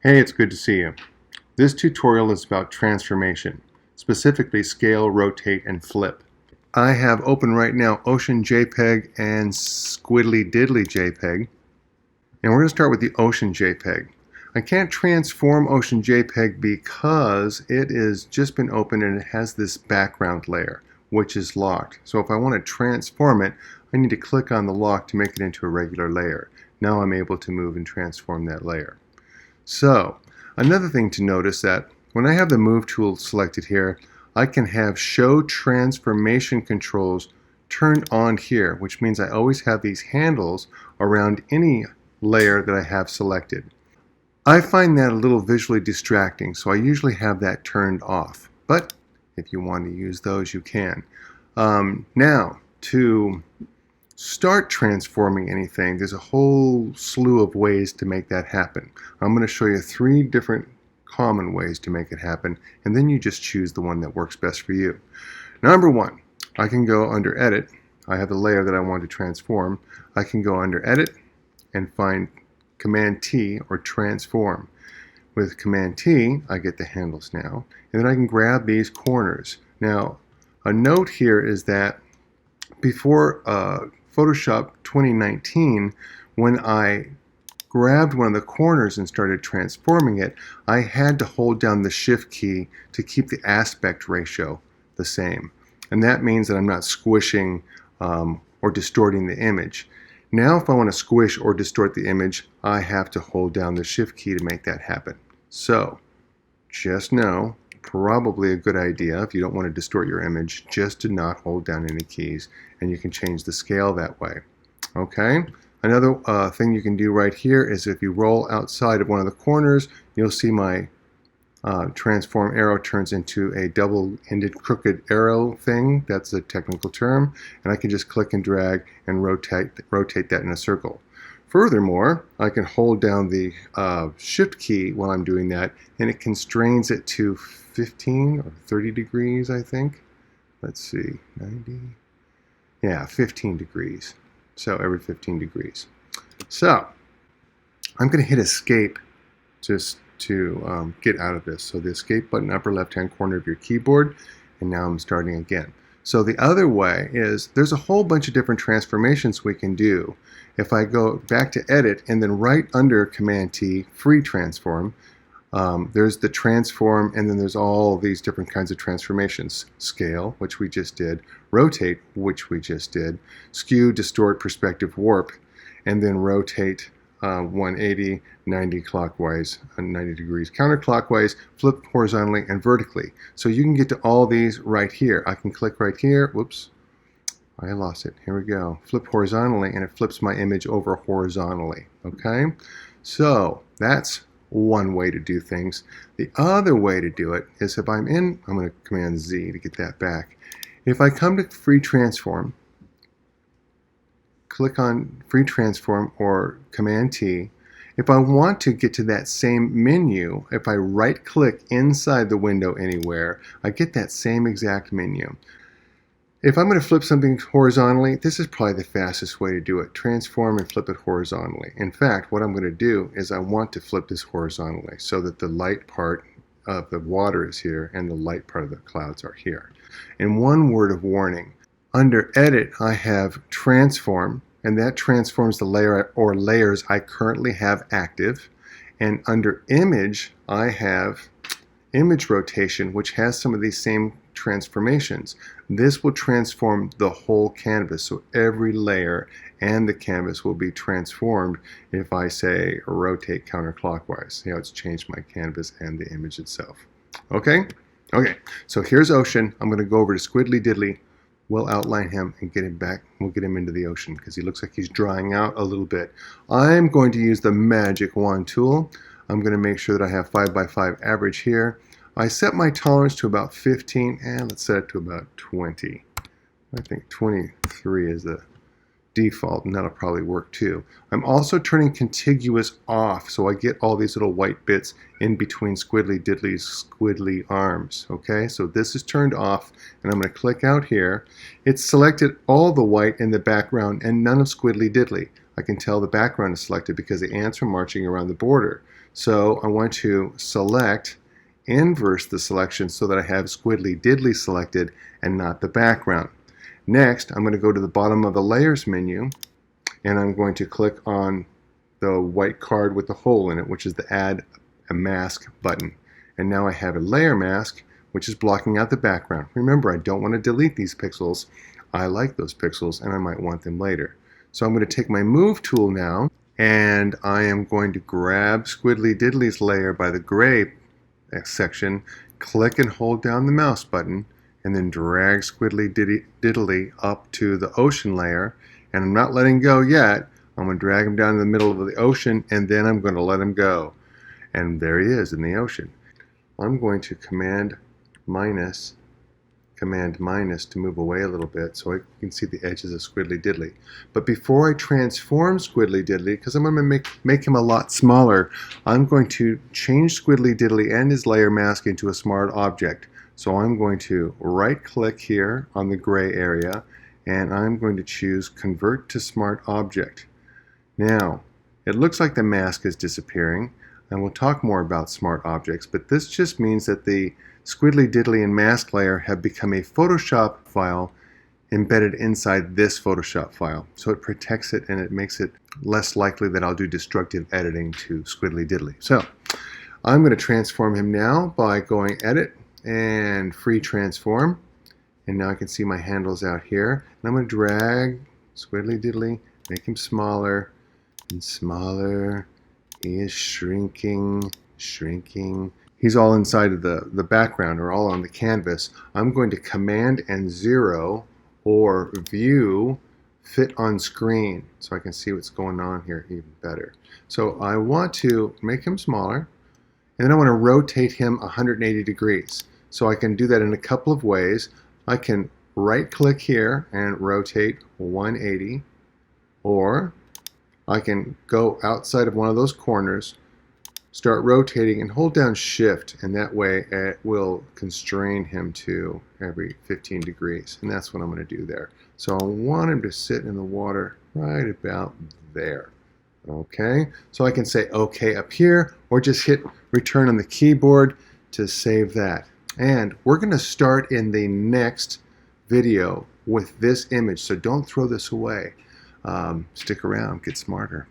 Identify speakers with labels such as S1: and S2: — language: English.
S1: Hey, it's good to see you. This tutorial is about transformation, specifically scale, rotate, and flip. I have open right now Ocean JPEG and Squiddly Diddly JPEG, and we're going to start with the Ocean JPEG. I can't transform Ocean JPEG because it has just been opened and it has this background layer, which is locked. So if I want to transform it, I need to click on the lock to make it into a regular layer. Now I'm able to move and transform that layer. So, another thing to notice that when I have the Move tool selected here, I can have Show Transformation Controls turned on here, which means I always have these handles around any layer that I have selected. I find that a little visually distracting, so I usually have that turned off. But if you want to use those, you can. Now, to start transforming anything, there's a whole slew of ways to make that happen. I'm going to show you 3 different common ways to make it happen, and then you just choose the one that works best for you. Number 1, I can go under Edit. I have the layer that I want to transform. I can go under Edit and find Command T or Transform. With Command T, I get the handles now, and then I can grab these corners. Now, a note here is that before Photoshop 2019, when I grabbed one of the corners and started transforming it, I had to hold down the Shift key to keep the aspect ratio the same. And that means that I'm not squishing or distorting the image. Now if I want to squish or distort the image, I have to hold down the Shift key to make that happen. So just know, probably a good idea if you don't want to distort your image, just to not hold down any keys, and you can change the scale that way. Okay, another thing you can do right here is if you roll outside of one of the corners, you'll see my transform arrow turns into a double-ended crooked arrow thing. That's a technical term, and I can just click and drag and rotate that in a circle. Furthermore, I can hold down the Shift key while I'm doing that, and it constrains it to 15 or 30 degrees, I think. Let's see, 90, yeah, 15 degrees. So every 15 degrees. So I'm going to hit Escape just to get out of this. So the Escape button, upper left-hand corner of your keyboard, and now I'm starting again. So the other way is there's a whole bunch of different transformations we can do. If I go back to Edit and then right under Command T, Free Transform, there's the Transform, and then there's all these different kinds of transformations. Scale, which we just did, Rotate, which we just did, Skew, Distort, Perspective, Warp, and then Rotate 180, 90 clockwise, 90 degrees counterclockwise, flip horizontally and vertically. So you can get to all these right here. I can click right here. Whoops, I lost it. Here we go. Flip horizontally, and it flips my image over horizontally. Okay, so that's one way to do things. The other way to do it is if I'm going to Command Z to get that back. If I come to Free Transform, click on Free Transform or Command T. If I want to get to that same menu, if I right click inside the window anywhere, I get that same exact menu. If I'm going to flip something horizontally, this is probably the fastest way to do it. Transform and flip it horizontally. In fact, what I'm going to do is I want to flip this horizontally so that the light part of the water is here and the light part of the clouds are here. And one word of warning, under Edit I have Transform, and that transforms the layer or layers I currently have active. And under Image I have Image Rotation, which has some of these same transformations. This will transform the whole canvas, so every layer and the canvas will be transformed if I say rotate counterclockwise. See how it's changed my canvas and the image itself. Okay, so here's Ocean. I'm going to go over to Squiddly Diddly. We'll outline him and get him back. We'll get him into the ocean because he looks like he's drying out a little bit. I'm going to use the Magic Wand tool. I'm going to make sure that I have 5x5 average here. I set my tolerance to about 15, and let's set it to about 20. I think 23 is the default, and that'll probably work too. I'm also turning contiguous off, so I get all these little white bits in between Squiddly Diddly's squiddly arms. Okay, so this is turned off, and I'm going to click out here. It's selected all the white in the background and none of Squiddly Diddly. I can tell the background is selected because the ants are marching around the border. So I want to select, inverse the selection so that I have Squiddly Diddly selected and not the background. Next, I'm going to go to the bottom of the Layers menu, and I'm going to click on the white card with the hole in it, which is the Add a Mask button. And now I have a layer mask, which is blocking out the background. Remember, I don't want to delete these pixels. I like those pixels, and I might want them later. So I'm going to take my Move tool now, and I am going to grab Squiddly Diddly's layer by the gray section, click and hold down the mouse button, and then drag Squiddly Diddly up to the ocean layer. And I'm not letting go yet. I'm going to drag him down in the middle of the ocean, and then I'm going to let him go. And there he is in the ocean. I'm going to Command minus to move away a little bit so I can see the edges of Squiddly Diddly. But before I transform Squiddly Diddly, because I'm going to make him a lot smaller, I'm going to change Squiddly Diddly and his layer mask into a smart object. So I'm going to right click here on the gray area, and I'm going to choose Convert to Smart Object. Now, it looks like the mask is disappearing, and we'll talk more about smart objects, but this just means that the Squiddly Diddly and mask layer have become a Photoshop file embedded inside this Photoshop file. So it protects it and it makes it less likely that I'll do destructive editing to Squiddly Diddly. So I'm going to transform him now by going Edit and Free Transform. And now I can see my handles out here. And I'm going to drag Squiddly Diddly, make him smaller and smaller. He is shrinking, shrinking. He's all inside of the background or all on the canvas. I'm going to Command and 0 or View Fit on Screen so I can see what's going on here even better. So I want to make him smaller, and then I want to rotate him 180 degrees. So I can do that in a couple of ways. I can right click here and rotate 180, or I can go outside of one of those corners, start rotating, and hold down Shift, and that way it will constrain him to every 15 degrees. And that's what I'm going to do there. So I want him to sit in the water right about there. Okay, so I can say OK up here, or just hit Return on the keyboard to save that. And we're going to start in the next video with this image, so don't throw this away. Stick around, get smarter.